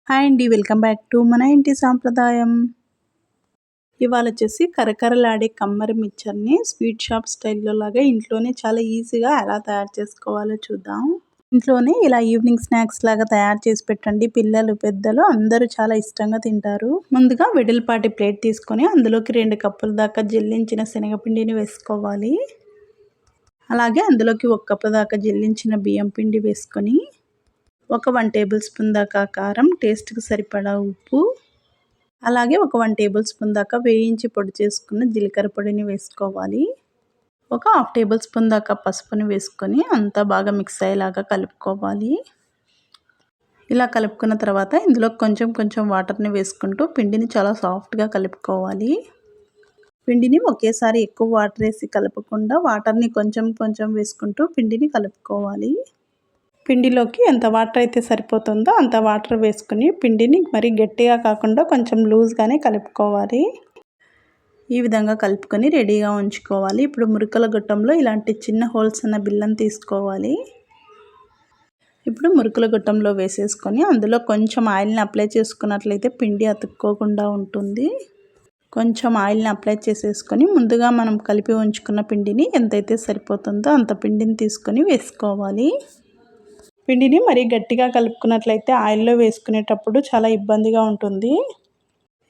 Hi అండి, welcome back to మన ఇంటి సాంప్రదాయం. ఇవాళ వచ్చేసి కరకరలాడే కమ్మరి మిక్చర్ని స్వీట్ షాప్ స్టైల్లో లాగా ఇంట్లోనే చాలా ఈజీగా ఎలా తయారు చేసుకోవాలో చూద్దాం. ఇంట్లోనే ఇలా ఈవినింగ్ స్నాక్స్ లాగా తయారు చేసి పెట్టండి. పిల్లలు పెద్దలు అందరూ చాలా ఇష్టంగా తింటారు. ముందుగా వెడల్పాటి ప్లేట్ తీసుకొని అందులోకి 2 కప్పుల దాకా జల్లించిన శనగపిండిని వేసుకోవాలి. అలాగే అందులోకి 1 కప్పు దాకా జల్లించిన బియ్యం పిండి వేసుకొని ఒక 1 టేబుల్ స్పూన్ దాకా కారం, టేస్ట్కి సరిపడా ఉప్పు, అలాగే ఒక 1 టేబుల్ స్పూన్ దాకా వేయించి పొడి చేసుకున్న జీలకర్ర పొడిని వేసుకోవాలి. ఒక 1/2 టేబుల్ స్పూన్ దాకా పసుపుని వేసుకొని అంతా బాగా మిక్స్ అయ్యేలాగా కలుపుకోవాలి. ఇలా కలుపుకున్న తర్వాత ఇందులో కొంచెం కొంచెం వాటర్ని వేసుకుంటూ పిండిని చాలా సాఫ్ట్గా కలుపుకోవాలి. పిండిని ఒకేసారి ఎక్కువ వాటర్ వేసి కలపకుండా వాటర్ని కొంచెం కొంచెం వేసుకుంటూ పిండిని కలుపుకోవాలి. పిండిలోకి ఎంత వాటర్ అయితే సరిపోతుందో అంత వాటర్ వేసుకుని పిండిని మరీ గట్టిగా కాకుండా కొంచెం లూజ్గానే కలుపుకోవాలి. ఈ విధంగా కలుపుకొని రెడీగా ఉంచుకోవాలి. ఇప్పుడు మురుకుల గొట్టంలో ఇలాంటి చిన్న హోల్స్ ఉన్న బిల్లం తీసుకోవాలి. ఇప్పుడు మురుకుల గొట్టంలో వేసేసుకొని అందులో కొంచెం ఆయిల్ని అప్లై చేసుకున్నట్లయితే పిండి అతుక్కోకుండా ఉంటుంది. కొంచెం ఆయిల్ని అప్లై చేసేసుకొని ముందుగా మనం కలిపి ఉంచుకున్న పిండిని ఎంతైతే సరిపోతుందో అంత పిండిని తీసుకొని వేసుకోవాలి. పిండిని మరీ గట్టిగా కలుపుకున్నట్లయితే ఆయిల్లో వేసుకునేటప్పుడు చాలా ఇబ్బందిగా ఉంటుంది.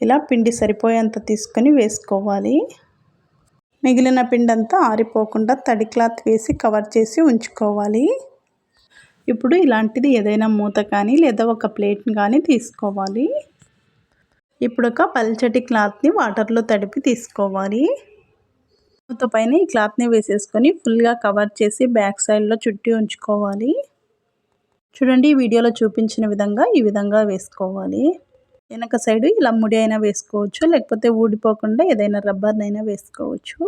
ఇలా పిండి సరిపోయేంత తీసుకొని వేసుకోవాలి. మిగిలిన పిండి అంతా ఆరిపోకుండా తడి క్లాత్ వేసి కవర్ చేసి ఉంచుకోవాలి. ఇప్పుడు ఇలాంటిది ఏదైనా మూత కానీ లేదా ఒక ప్లేట్ని కానీ తీసుకోవాలి. ఇప్పుడు ఒక పల్చటి క్లాత్ని వాటర్లో తడిపి తీసుకోవాలి. మూత పైన ఈ క్లాత్ని వేసేసుకొని ఫుల్గా కవర్ చేసి బ్యాక్ సైడ్లో చుట్టి ఉంచుకోవాలి. చూడండి, ఈ వీడియోలో చూపించిన విధంగా ఈ విధంగా వేసుకోవాలి. వెనక సైడు ఇలా ముడి అయినా వేసుకోవచ్చు, లేకపోతే ఊడిపోకుండా ఏదైనా రబ్బర్నైనా వేసుకోవచ్చు.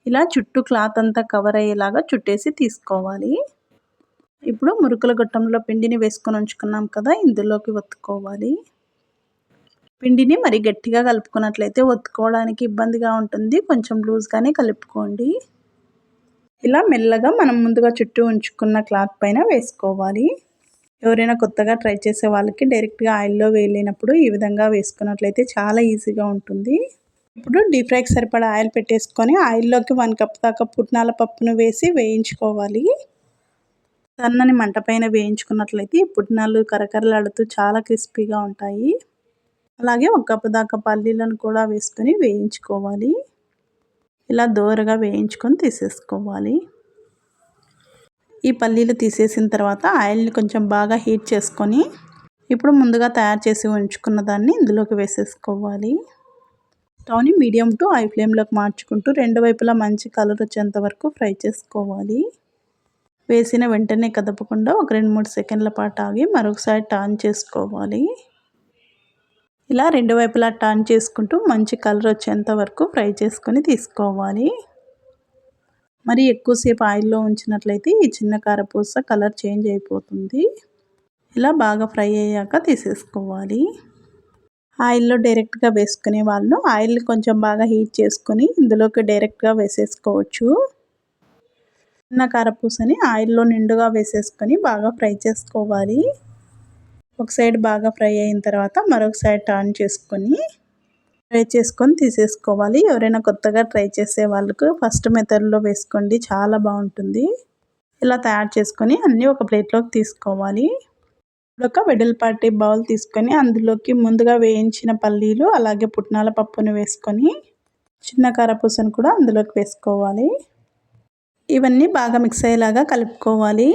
ఇలా చుట్టూ క్లాత్ అంతా కవర్ అయ్యేలాగా చుట్టేసి తీసుకోవాలి. ఇప్పుడు మురుకుల గొట్టంలో పిండిని వేసుకొని ఉంచుకున్నాం కదా, ఇందులోకి ఒత్తుకోవాలి. పిండిని మరి గట్టిగా కలుపుకున్నట్లయితే ఒత్తుకోవడానికి ఇబ్బందిగా ఉంటుంది. కొంచెం లూజ్గానే కలుపుకోండి. ఇలా మెల్లగా మనం ముందుగా చుట్టూ ఉంచుకున్న క్లాత్ పైన వేసుకోవాలి. ఎవరైనా కొత్తగా ట్రై చేసే వాళ్ళకి డైరెక్ట్గా ఆయిల్లో వేయలేనప్పుడు ఈ విధంగా వేసుకున్నట్లయితే చాలా ఈజీగా ఉంటుంది. ఇప్పుడు డీప్ ఫ్రైకి సరిపడా ఆయిల్ పెట్టేసుకొని ఆయిల్లోకి 1 కప్ దాకా పుట్నాల పప్పును వేసి వేయించుకోవాలి. సన్నని మంట పైన వేయించుకున్నట్లయితే ఈ పుట్నాలు కరకరలాడుతూ చాలా క్రిస్పీగా ఉంటాయి. అలాగే 1 కప్పు దాకా పల్లీలను కూడా వేసుకొని వేయించుకోవాలి. ఇలా దోరగా వేయించుకొని తీసేసుకోవాలి. ఈ పల్లీలు తీసేసిన తర్వాత ఆయిల్ని కొంచెం బాగా హీట్ చేసుకొని ఇప్పుడు ముందుగా తయారు చేసి ఉంచుకున్న దాన్ని ఇందులోకి వేసేసుకోవాలి. స్టవ్ని మీడియం టు హై ఫ్లేమ్లోకి మార్చుకుంటూ 2 వైపులా మంచి కలర్ వచ్చేంత వరకు ఫ్రై చేసుకోవాలి. వేసిన వెంటనే కదపకుండా ఒక 2-3 సెకండ్ల పాటు ఆగి మరొకసారి టర్న్ చేసుకోవాలి. ఇలా 2 వైపులా టర్న్ చేసుకుంటూ మంచి కలర్ వచ్చేంత వరకు ఫ్రై చేసుకొని తీసుకోవాలి. మరి ఎక్కువసేపు ఆయిల్లో ఉంచినట్లయితే ఈ చిన్న కారపూస కలర్ చేంజ్ అయిపోతుంది. ఇలా బాగా ఫ్రై అయ్యాక తీసేసుకోవాలి. ఆయిల్లో డైరెక్ట్గా వేసుకునే వాళ్ళు ఆయిల్ని కొంచెం బాగా హీట్ చేసుకొని ఇందులోకి డైరెక్ట్గా వేసేసుకోవచ్చు. చిన్న కారపూసని ఆయిల్లో నిండుగా వేసేసుకొని బాగా ఫ్రై చేసుకోవాలి. ఒక సైడ్ బాగా ఫ్రై అయిన తర్వాత మరొక సైడ్ టర్న్ చేసుకొని ఫ్రై చేసుకొని తీసేసుకోవాలి. ఎవరైనా కొత్తగా ట్రై చేసే వాళ్ళకు ఫస్ట్ మెథడ్లో వేసుకోండి, చాలా బాగుంటుంది. ఇలా తయారు చేసుకొని అన్నీ ఒక ప్లేట్లోకి తీసుకోవాలి. ఒక వెడల్పాటి బౌల్ తీసుకొని అందులోకి ముందుగా వేయించిన పల్లీలు అలాగే పుట్నాల పప్పును వేసుకొని చిన్న కారపూసను కూడా అందులోకి వేసుకోవాలి. ఇవన్నీ బాగా మిక్స్ అయ్యేలాగా కలుపుకోవాలి.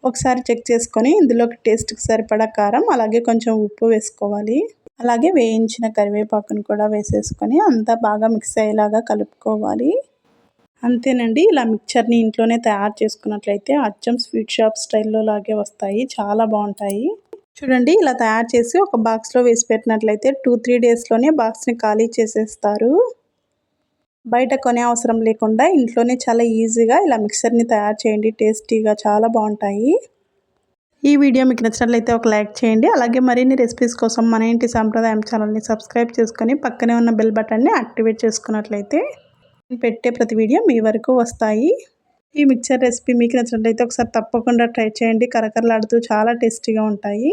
ఒకసారి చెక్ చేసుకొని ఇందులోకి టేస్ట్కి సరిపడా కారం అలాగే కొంచెం ఉప్పు వేసుకోవాలి. అలాగే వేయించిన కరివేపాకును కూడా వేసేసుకొని అంతా బాగా మిక్స్ అయ్యేలాగా కలుపుకోవాలి. అంతేనండి, ఇలా మిక్చర్ని ఇంట్లోనే తయారు చేసుకున్నట్లయితే అచ్చం స్వీట్ షాప్ స్టైల్లో లాగే వస్తాయి, చాలా బాగుంటాయి. చూడండి, ఇలా తయారు చేసి ఒక బాక్స్లో వేసి పెట్టినట్లయితే 2-3 డేస్లోనే బాక్స్ని ఖాళీ చేసేస్తారు. బయట కొనే అవసరం లేకుండా ఇంట్లోనే చాలా ఈజీగా ఇలా మిక్సర్ని తయారు చేయండి. టేస్టీగా చాలా బాగుంటాయి. ఈ వీడియో మీకు నచ్చినట్లయితే ఒక లైక్ చేయండి. అలాగే మరిన్ని రెసిపీస్ కోసం మన ఇంటి సాంప్రదాయం ఛానల్ని సబ్స్క్రైబ్ చేసుకొని పక్కనే ఉన్న బెల్ బటన్ని యాక్టివేట్ చేసుకున్నట్లయితే నేను పెట్టే ప్రతి వీడియో మీ వరకు వస్తాయి. ఈ మిక్చర్ రెసిపీ మీకు నచ్చినట్లయితే ఒకసారి తప్పకుండా ట్రై చేయండి. కరకరలాడుతూ చాలా టేస్టీగా ఉంటాయి.